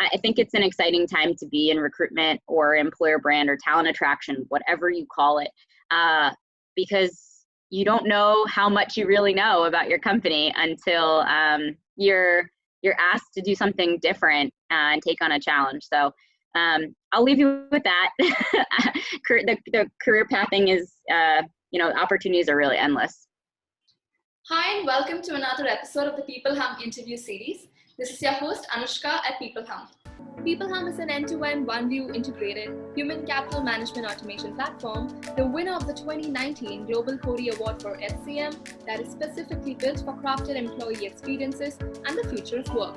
I think it's an exciting time to be in recruitment or employer brand or talent attraction, whatever you call it, because you don't know how much you really know about your company until you're asked to do something different and take on a challenge. So I'll leave you with that. The career pathing is, opportunities are really endless. Hi, and welcome to another episode of the peopleHum interview series. This is your host, Anushka at peopleHum. peopleHum is an end-to-end one-view integrated human capital management automation platform, the winner of the 2019 Global Cody Award for HCM that is specifically built for crafted employee experiences and the future of work.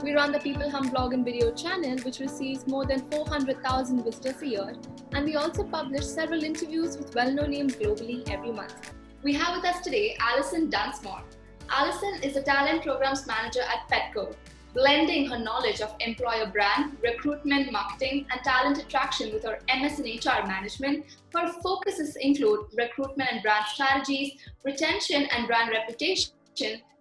We run the peopleHum blog and video channel, which receives more than 400,000 visitors a year, and we also publish several interviews with well-known names globally every month. We have with us today Allison Dunsmore. Allison is a talent programs manager at Petco, blending her knowledge of employer brand, recruitment, marketing, and talent attraction with her MS and HR management. Her focuses include recruitment and brand strategies, retention and brand reputation,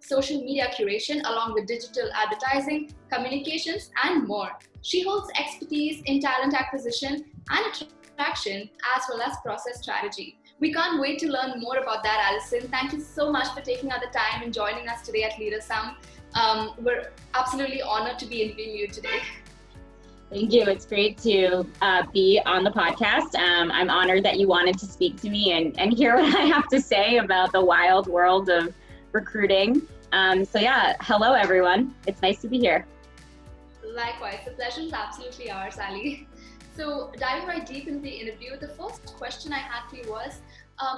social media curation, along with digital advertising, communications, and more. She holds expertise in talent acquisition and attraction, as well as process strategy. We can't wait to learn more about that, Allison. Thank you so much for taking out the time and joining us today at LeaderSum. We're absolutely honored to be interviewing you today. Thank you. It's great to be on the podcast. I'm honored that you wanted to speak to me and hear what I have to say about the wild world of recruiting. Hello everyone. It's nice to be here. Likewise, the pleasure is absolutely ours, Ali. So diving right deep into the interview, the first question I had for you was,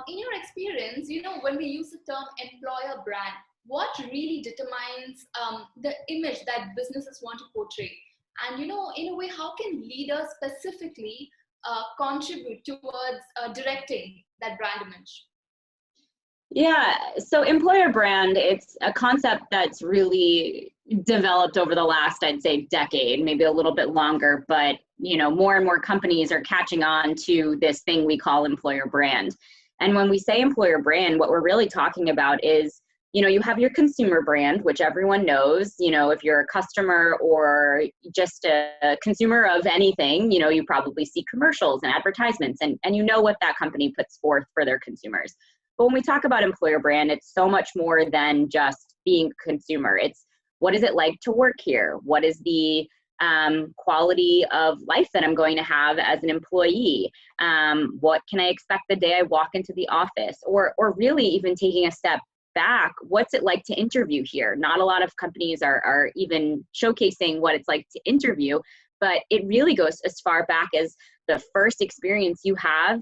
in your experience, when we use the term employer brand, what really determines the image that businesses want to portray? And in a way, how can leaders specifically contribute towards directing that brand image? Yeah, so employer brand, it's a concept that's really developed over the last, I'd say, decade, maybe a little bit longer, but more and more companies are catching on to this thing we call employer brand. And when we say employer brand, what we're really talking about is, you have your consumer brand, which everyone knows. If you're a customer or just a consumer of anything, you probably see commercials and advertisements, and you know what that company puts forth for their consumers. But when we talk about employer brand, it's so much more than just being a consumer. It's what is it like to work here? What is the quality of life that I'm going to have as an employee? What can I expect the day I walk into the office? Or really even taking a step back, what's it like to interview here? Not a lot of companies are even showcasing what it's like to interview, but it really goes as far back as the first experience you have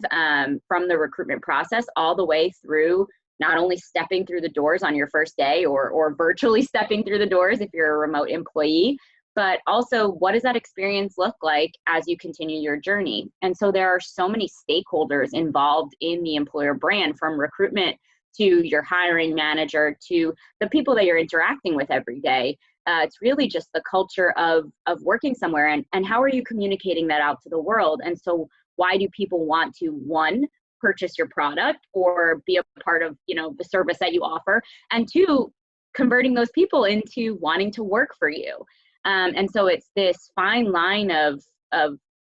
from the recruitment process all the way through not only stepping through the doors on your first day or virtually stepping through the doors if you're a remote employee, but also what does that experience look like as you continue your journey? And so there are so many stakeholders involved in the employer brand, from recruitment to your hiring manager to the people that you're interacting with every day. It's really just the culture of working somewhere, and how are you communicating that out to the world? And so why do people want to, one, purchase your product or be a part of the service that you offer, and two, converting those people into wanting to work for you? And so it's this fine line of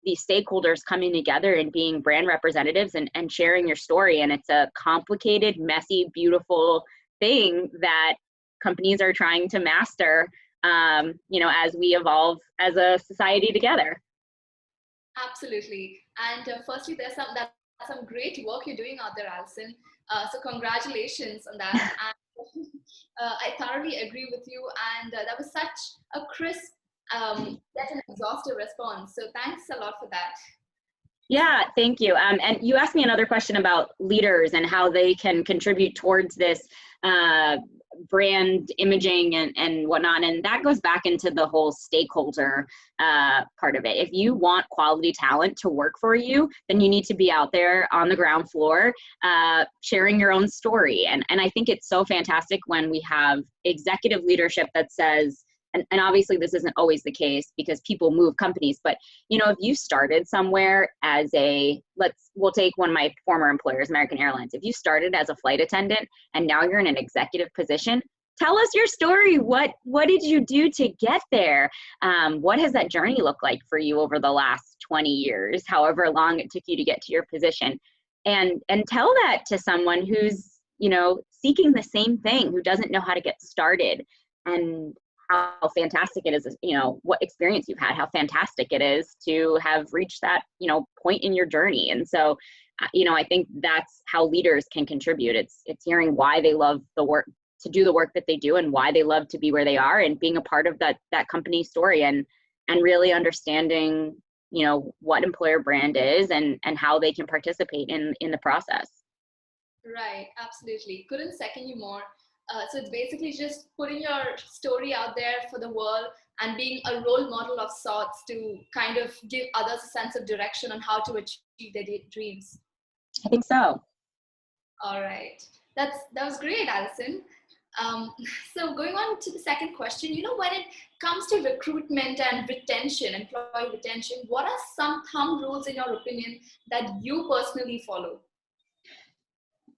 these stakeholders coming together and being brand representatives and sharing your story. And it's a complicated, messy, beautiful thing that companies are trying to master, as we evolve as a society together. Absolutely. And firstly, that's some great work you're doing out there, Allison. So congratulations on that. And I thoroughly agree with you. And that was such a crisp, yet an exhaustive response. So thanks a lot for that. Yeah, thank you. And you asked me another question about leaders and how they can contribute towards this brand imaging and whatnot. And that goes back into the whole stakeholder part of it. If you want quality talent to work for you, then you need to be out there on the ground floor sharing your own story. And I think it's so fantastic when we have executive leadership that says, and obviously this isn't always the case because people move companies, but if you started somewhere as we'll take one of my former employers, American Airlines. If you started as a flight attendant and now you're in an executive position, tell us your story. What did you do to get there? What has that journey looked like for you over the last 20 years, however long it took you to get to your position? And tell that to someone who's, you know, seeking the same thing, who doesn't know how to get started, and how fantastic it is, you know, what experience you've had, how fantastic it is to have reached that, you know, point in your journey. And so, you know, I think that's how leaders can contribute. It's hearing why they love the work, to do the work that they do, and why they love to be where they are, and being a part of that company story, and really understanding, you know, what employer brand is, and how they can participate in the process. Right, absolutely. Couldn't second you more. So it's basically just putting your story out there for the world and being a role model of sorts to kind of give others a sense of direction on how to achieve their dreams. I think so. All right. That was great, Allison. So going on to the second question, you know, when it comes to recruitment and retention, employee retention, what are some thumb rules in your opinion that you personally follow?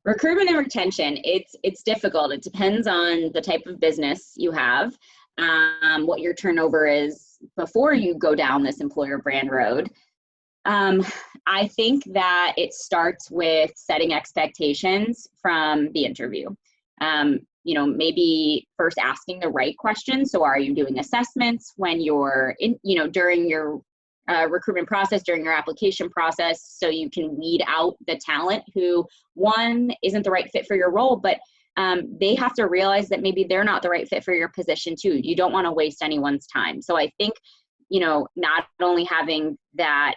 Recruitment and retention, it's difficult. It depends on the type of business you have, what your turnover is before you go down this employer brand road. I think that it starts with setting expectations from the interview. You know, maybe first asking the right questions. So are you doing assessments when you're in, you know, during your recruitment process, during your application process, so you can weed out the talent who, one, isn't the right fit for your role, but they have to realize that maybe they're not the right fit for your position too. You don't want to waste anyone's time. So I think, you know, not only having that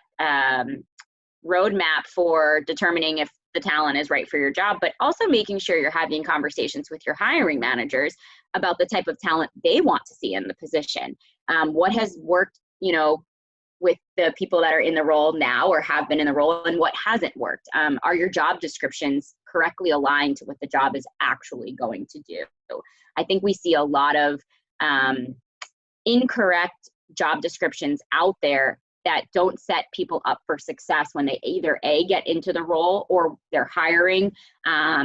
roadmap for determining if the talent is right for your job, but also making sure you're having conversations with your hiring managers about the type of talent they want to see in the position. What has worked, you know, with the people that are in the role now or have been in the role, and what hasn't worked. Are your job descriptions correctly aligned to what the job is actually going to do? I think we see a lot of incorrect job descriptions out there that don't set people up for success when they either A, get into the role, or they're hiring,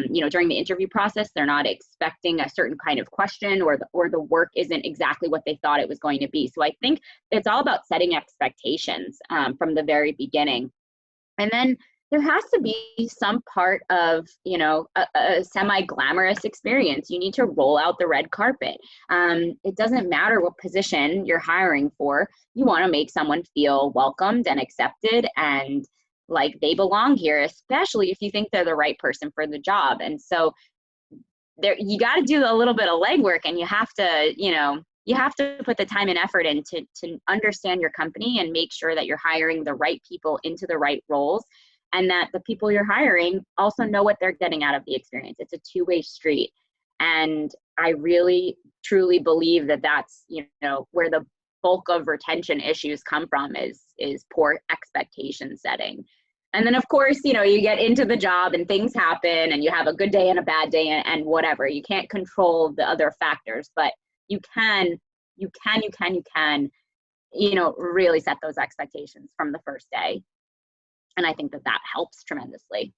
you know, during the interview process, they're not expecting a certain kind of question, or the work isn't exactly what they thought it was going to be. So I think it's all about setting expectations from the very beginning. And then there has to be some part of, you know, a semi-glamorous experience. You need to roll out the red carpet. It doesn't matter what position you're hiring for. You want to make someone feel welcomed and accepted and like they belong here, especially if you think they're the right person for the job. And so there, you got to do a little bit of legwork, and you have to, you know, you have to put the time and effort in to understand your company and make sure that you're hiring the right people into the right roles, and that the people you're hiring also know what they're getting out of the experience. It's a two-way street. And I really, truly believe that that's, you know, where the bulk of retention issues come from, is poor expectation setting. And then of course, you know, you get into the job and things happen and you have a good day and a bad day and whatever. You can't control the other factors, but you can, you know, really set those expectations from the first day. And I think that helps tremendously.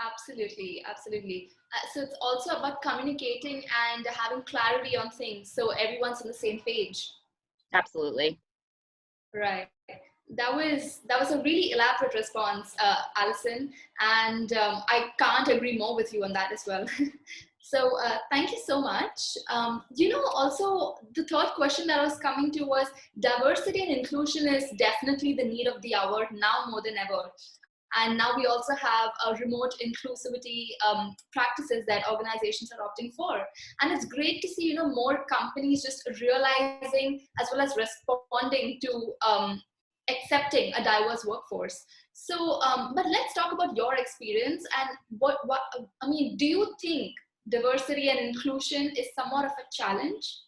Absolutely, absolutely. So it's also about communicating and having clarity on things so everyone's on the same page. Absolutely. Right. That was a really elaborate response, Allison, and I can't agree more with you on that as well. So thank you so much. You know, also the third question that I was coming to was diversity and inclusion is definitely the need of the hour now more than ever. And now we also have remote inclusivity practices that organizations are opting for. And it's great to see, you know, more companies just realizing as well as responding to accepting a diverse workforce. So, but let's talk about your experience and what I mean, do you think diversity and inclusion is somewhat of a challenge?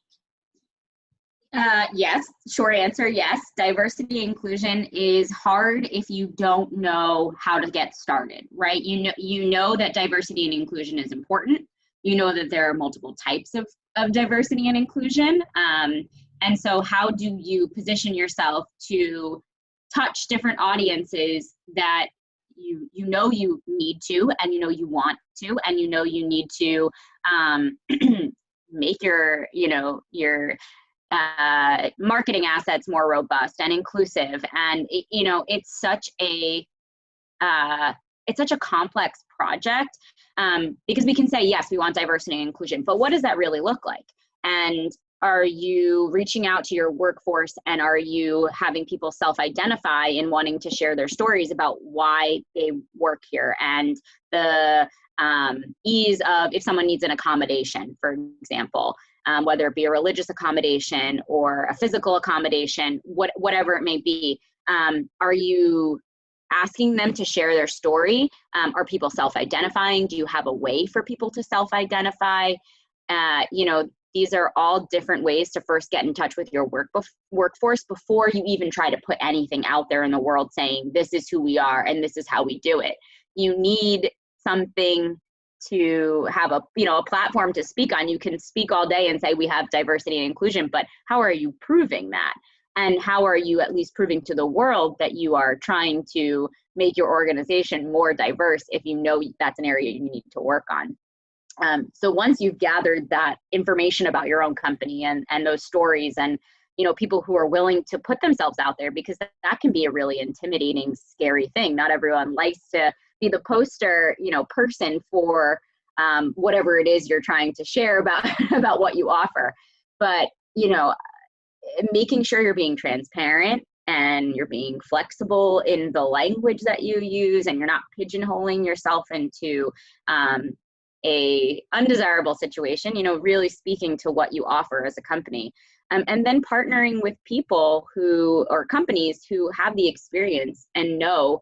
Yes, short answer, yes. Diversity and inclusion is hard if you don't know how to get started, right? You know that diversity and inclusion is important. You know that there are multiple types of diversity and inclusion. And so how do you position yourself to touch different audiences that you know you need to, and you know you want to, and you know you need to make your, your marketing assets more robust and inclusive. And it's such a complex project, because we can say, yes, we want diversity and inclusion, but what does that really look like? And are you reaching out to your workforce, and are you having people self-identify in wanting to share their stories about why they work here, and the ease of if someone needs an accommodation, for example, whether it be a religious accommodation or a physical accommodation, whatever it may be. Are you asking them to share their story? Are people self-identifying? Do you have a way for people to self-identify? These are all different ways to first get in touch with your workforce before you even try to put anything out there in the world saying, this is who we are and this is how we do it. You need something to have a platform to speak on. You can speak all day and say we have diversity and inclusion, but how are you proving that? And how are you at least proving to the world that you are trying to make your organization more diverse if you know that's an area you need to work on? So once you've gathered that information about your own company and those stories, and people who are willing to put themselves out there, because that can be a really intimidating, scary thing. Not everyone likes to be the poster person for whatever it is you're trying to share about about what you offer. But making sure you're being transparent and you're being flexible in the language that you use, and you're not pigeonholing yourself into a undesirable situation, really speaking to what you offer as a company. And then partnering with people or companies who have the experience and know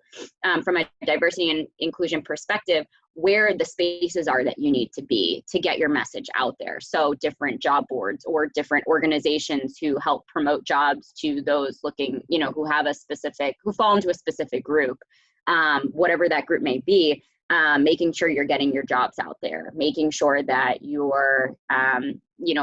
from a diversity and inclusion perspective where the spaces are that you need to be to get your message out there. So different job boards or different organizations who help promote jobs to those looking, who fall into a specific group, whatever that group may be. Making sure you're getting your jobs out there, making sure that you're,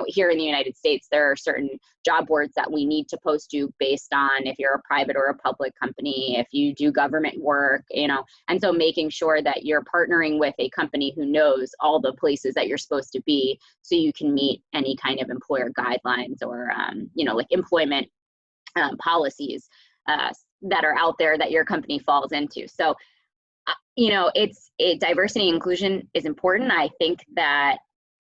here in the United States, there are certain job boards that we need to post to based on if you're a private or a public company, if you do government work, and so making sure that you're partnering with a company who knows all the places that you're supposed to be so you can meet any kind of employer guidelines or, like employment policies that are out there that your company falls into. So diversity and inclusion is important. I think that,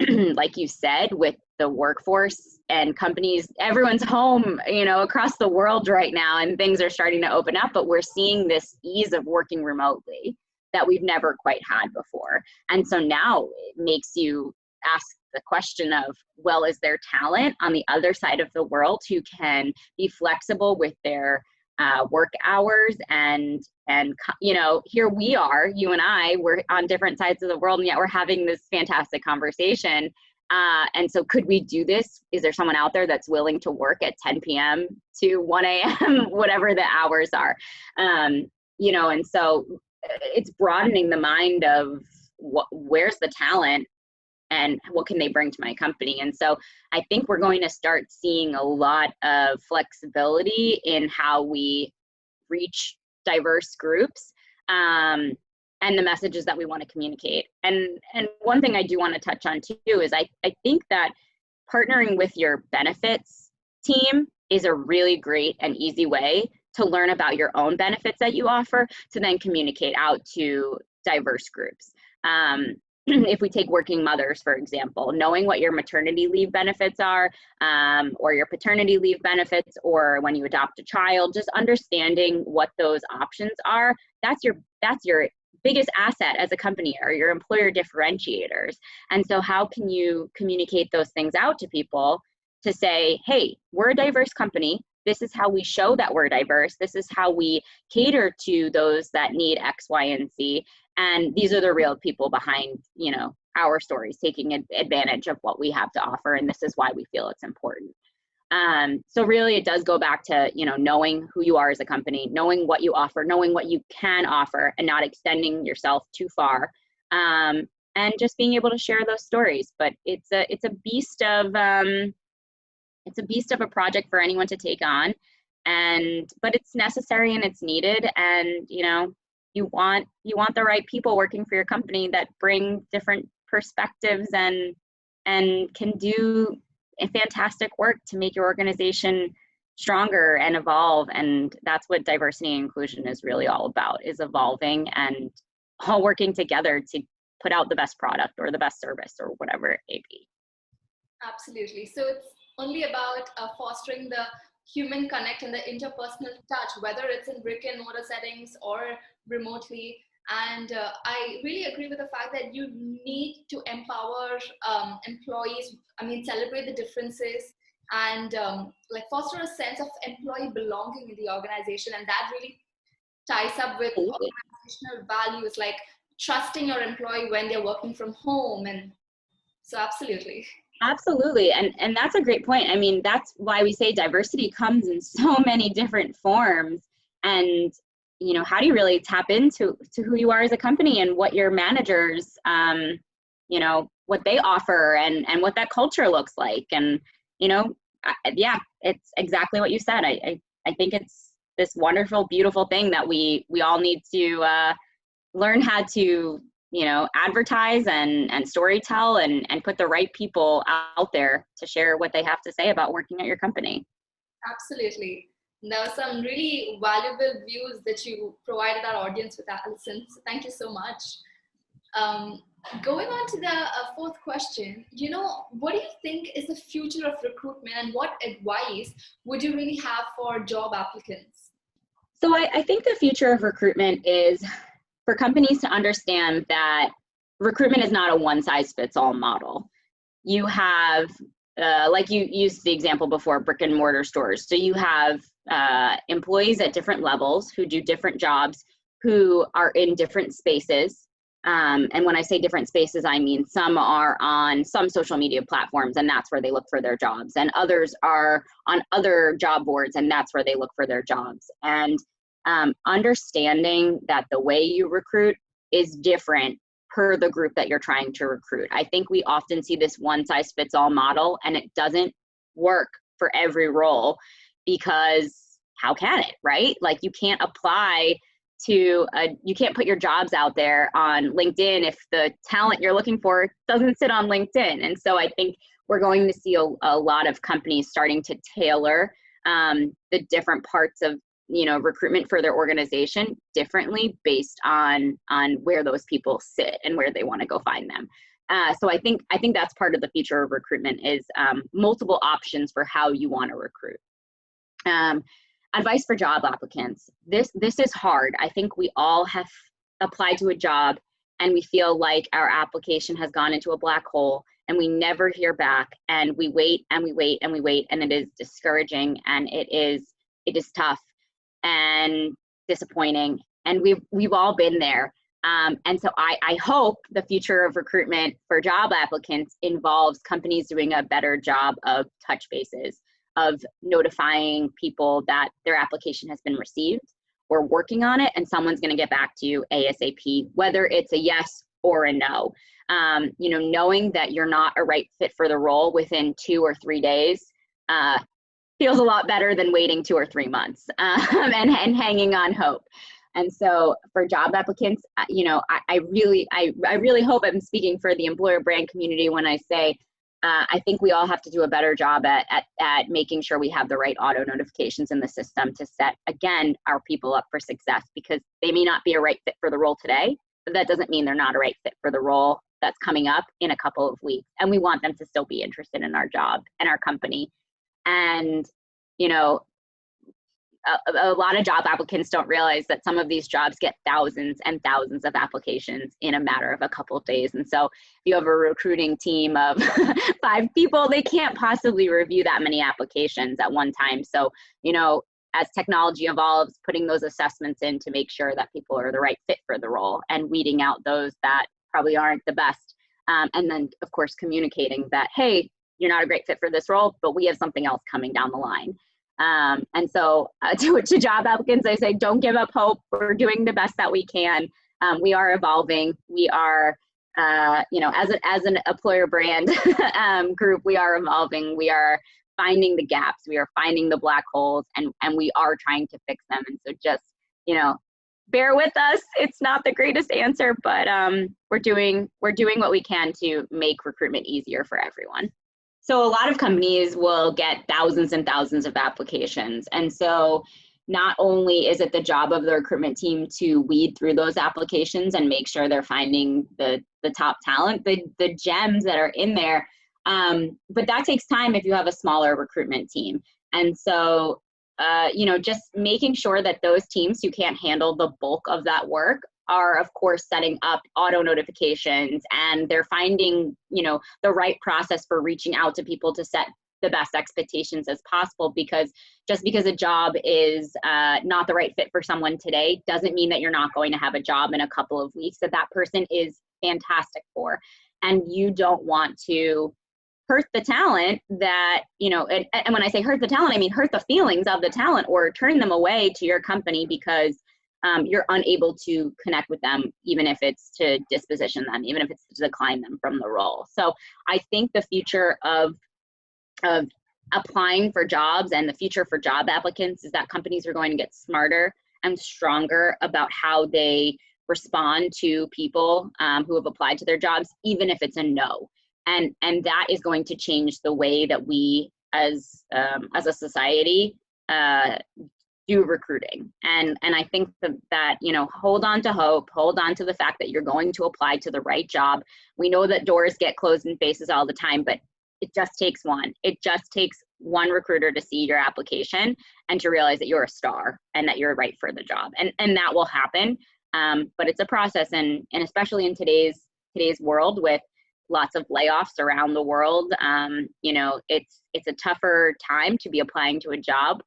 like you said, with the workforce and companies, everyone's home, across the world right now, and things are starting to open up, but we're seeing this ease of working remotely that we've never quite had before. And so now it makes you ask the question of, well, is there talent on the other side of the world who can be flexible with their work hours and here we are, you and I, we're on different sides of the world, and yet we're having this fantastic conversation. And so could we do this? Is there someone out there that's willing to work at 10 p.m. to 1 a.m., whatever the hours are? And so it's broadening the mind of where's the talent and what can they bring to my company? And so I think we're going to start seeing a lot of flexibility in how we reach diverse groups and the messages that we want to communicate. And one thing I do want to touch on too is I think that partnering with your benefits team is a really great and easy way to learn about your own benefits that you offer to then communicate out to diverse groups. If we take working mothers, for example, knowing what your maternity leave benefits are, or your paternity leave benefits, or when you adopt a child, just understanding what those options are, that's your biggest asset as a company, or your employer differentiators. And so how can you communicate those things out to people to say, hey, we're a diverse company. This is how we show that we're diverse. This is how we cater to those that need X, Y, and Z. And these are the real people behind, our stories, taking advantage of what we have to offer. And this is why we feel it's important. So really it does go back to, knowing who you are as a company, knowing what you offer, knowing what you can offer, and not extending yourself too far. And just being able to share those stories. But it's a beast of a project for anyone to take on, but it's necessary and it's needed. And you want the right people working for your company that bring different perspectives and and can do a fantastic work to make your organization stronger and evolve. And that's what diversity and inclusion is really all about, is evolving and all working together to put out the best product or the best service or whatever it may be. Absolutely. So it's only about fostering the human connect and the interpersonal touch, whether it's in brick and mortar settings or remotely. And I really agree with the fact that you need to empower employees, celebrate the differences, and like foster a sense of employee belonging in the organization. And that really ties up with organizational values, like trusting your employee when they're working from home. And so absolutely. Absolutely. And that's a great point. I mean, that's why we say diversity comes in so many different forms. And, you know, how do you really tap into who you are as a company and what your managers, you know, what they offer and what that culture looks like. And, you know, yeah, it's exactly what you said. I think it's this wonderful, beautiful thing that we all need to learn how to, you know, advertise and storytell and put the right people out there to share what they have to say about working at your company. Absolutely. There were some really valuable views that you provided our audience with, Allison. So thank you so much. Going on to the fourth question, you know, what do you think is the future of recruitment, and what advice would you really have for job applicants? So I think the future of recruitment is for companies to understand that recruitment is not a one-size-fits-all model. You have, like you used the example before, brick and mortar stores. So you have employees at different levels who do different jobs, who are in different spaces. And when I say different spaces, I mean some are on some social media platforms, and that's where they look for their jobs. And others are on other job boards, and that's where they look for their jobs. And understanding that the way you recruit is different per the group that you're trying to recruit. I think we often see this one-size-fits-all model, and it doesn't work for every role, because how can it, right? Like, you can't apply to you can't put your jobs out there on LinkedIn if the talent you're looking for doesn't sit on LinkedIn. And so I think we're going to see a lot of companies starting to tailor the different parts of, you know, recruitment for their organization differently based on where those people sit and where they want to go find them. So I think that's part of the future of recruitment, is multiple options for how you want to recruit. Advice for job applicants. This is hard. I think we all have applied to a job and we feel like our application has gone into a black hole and we never hear back, and we wait and we wait and we wait, and it is discouraging, and it is tough and disappointing, and we've all been there. And so I hope the future of recruitment for job applicants involves companies doing a better job of touch bases, of notifying people that their application has been received or working on it, and someone's going to get back to you ASAP, whether it's a yes or a no. You know, knowing that you're not a right fit for the role within 2 or 3 days feels a lot better than waiting 2 or 3 months and hanging on hope. And so for job applicants, you know, I really hope I'm speaking for the employer brand community when I say I think we all have to do a better job at making sure we have the right auto notifications in the system to set, again, our people up for success, because they may not be a right fit for the role today, but that doesn't mean they're not a right fit for the role that's coming up in a couple of weeks. And we want them to still be interested in our job and our company. And, you know, a lot of job applicants don't realize that some of these jobs get thousands and thousands of applications in a matter of a couple of days. And so if you have a recruiting team of 5 people, they can't possibly review that many applications at one time. So, you know, as technology evolves, putting those assessments in to make sure that people are the right fit for the role, and weeding out those that probably aren't the best. And then, of course, communicating that, hey, you're not a great fit for this role, but we have something else coming down the line. And so to job applicants, I say, don't give up hope. We're doing the best that we can. We are evolving. We are, you know, as an employer brand group, we are evolving. We are finding the gaps. We are finding the black holes, and we are trying to fix them. And so just, you know, bear with us. It's not the greatest answer, but we're doing what we can to make recruitment easier for everyone. So a lot of companies will get thousands and thousands of applications. And so not only is it the job of the recruitment team to weed through those applications and make sure they're finding the top talent, the gems that are in there, but that takes time if you have a smaller recruitment team. And so, just making sure that those teams who can't handle the bulk of that work are, of course, setting up auto notifications, and they're finding, the right process for reaching out to people to set the best expectations as possible, because just because a job is not the right fit for someone today doesn't mean that you're not going to have a job in a couple of weeks that person is fantastic for. And you don't want to hurt the talent that, and when I say hurt the talent, I mean hurt the feelings of the talent or turn them away to your company because you're unable to connect with them, even if it's to disposition them, even if it's to decline them from the role. So I think the future of applying for jobs and the future for job applicants is that companies are going to get smarter and stronger about how they respond to people who have applied to their jobs, even if it's a no. And that is going to change the way that we as a society do recruiting. And I think that hold on to hope, hold on to the fact that you're going to apply to the right job. We know that doors get closed in faces all the time, but it just takes one. It just takes one recruiter to see your application and to realize that you're a star and that you're right for the job. And that will happen. But it's a process, and especially in today's world with lots of layoffs around the world, it's a tougher time to be applying to a job.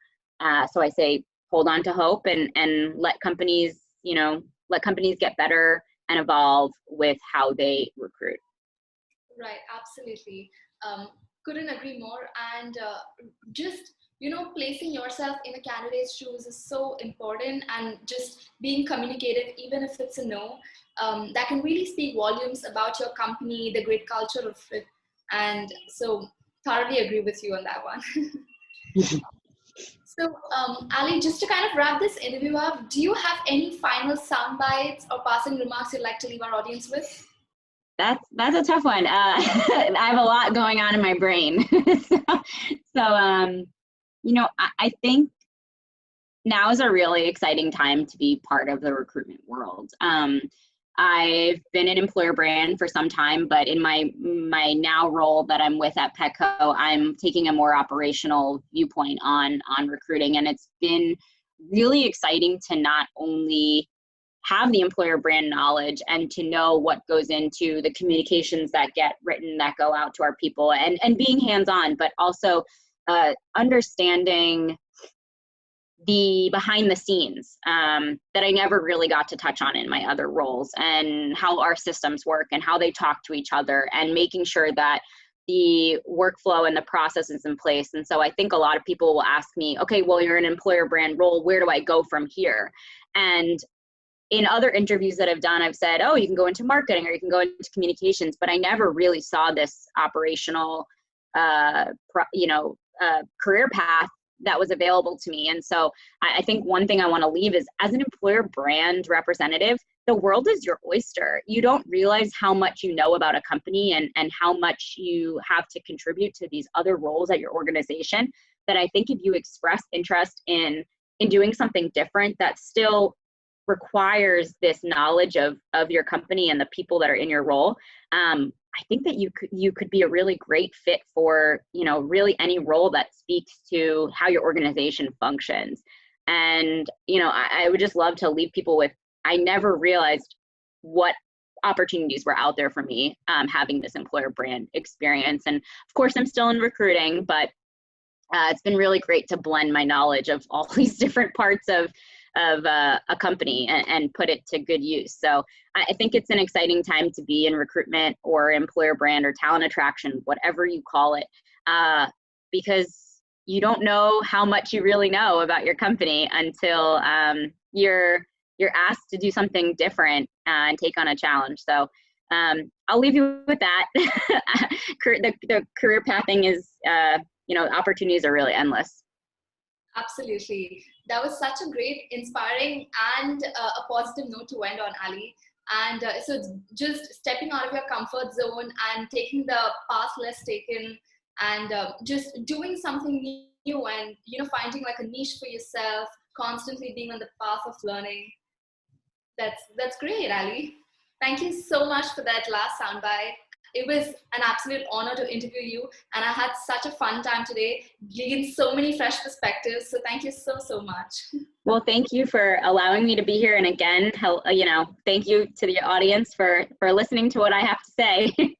So I say hold on to hope and let companies get better and evolve with how they recruit. Right, absolutely. Couldn't agree more. And just placing yourself in a candidate's shoes is so important, and just being communicative, even if it's a no, that can really speak volumes about your company, the great culture of it. And so thoroughly agree with you on that one. So Ali, just to kind of wrap this interview up, do you have any final sound bites or passing remarks you'd like to leave our audience with? That's a tough one. I have a lot going on in my brain. I think now is a really exciting time to be part of the recruitment world. I've been an employer brand for some time, but in my now role that I'm with at Petco, I'm taking a more operational viewpoint on recruiting. And it's been really exciting to not only have the employer brand knowledge and to know what goes into the communications that get written, that go out to our people, and being hands-on, but also understanding the behind the scenes that I never really got to touch on in my other roles, and how our systems work and how they talk to each other, and making sure that the workflow and the process is in place. And so I think a lot of people will ask me, okay, well, you're an employer brand role, where do I go from here? And in other interviews that I've done, I've said, oh, you can go into marketing or you can go into communications, but I never really saw this operational, career path that was available to me. And so I think one thing I want to leave is, as an employer brand representative, the world is your oyster. You don't realize how much you know about a company and how much you have to contribute to these other roles at your organization, that I think if you express interest in doing something different that still requires this knowledge of your company and the people that are in your role, I think that you could be a really great fit for, really any role that speaks to how your organization functions. And, I would just love to leave people with, I never realized what opportunities were out there for me having this employer brand experience. And of course, I'm still in recruiting, but it's been really great to blend my knowledge of all these different parts of a company and put it to good use. So I think it's an exciting time to be in recruitment or employer brand or talent attraction, whatever you call it, because you don't know how much you really know about your company until you're asked to do something different and take on a challenge. So I'll leave you with that. The career pathing is, opportunities are really endless. Absolutely. that was such a great, inspiring, and a positive note to end on, Ali. And so it's just stepping out of your comfort zone and taking the path less taken, and just doing something new, and finding like a niche for yourself, constantly being on the path of learning. That's great, Ali. Thank you so much for that last soundbite. It was an absolute honor to interview you, and I had such a fun time today, gained so many fresh perspectives. So thank you so much. Well, thank you for allowing me to be here. And again, thank you to the audience for listening to what I have to say.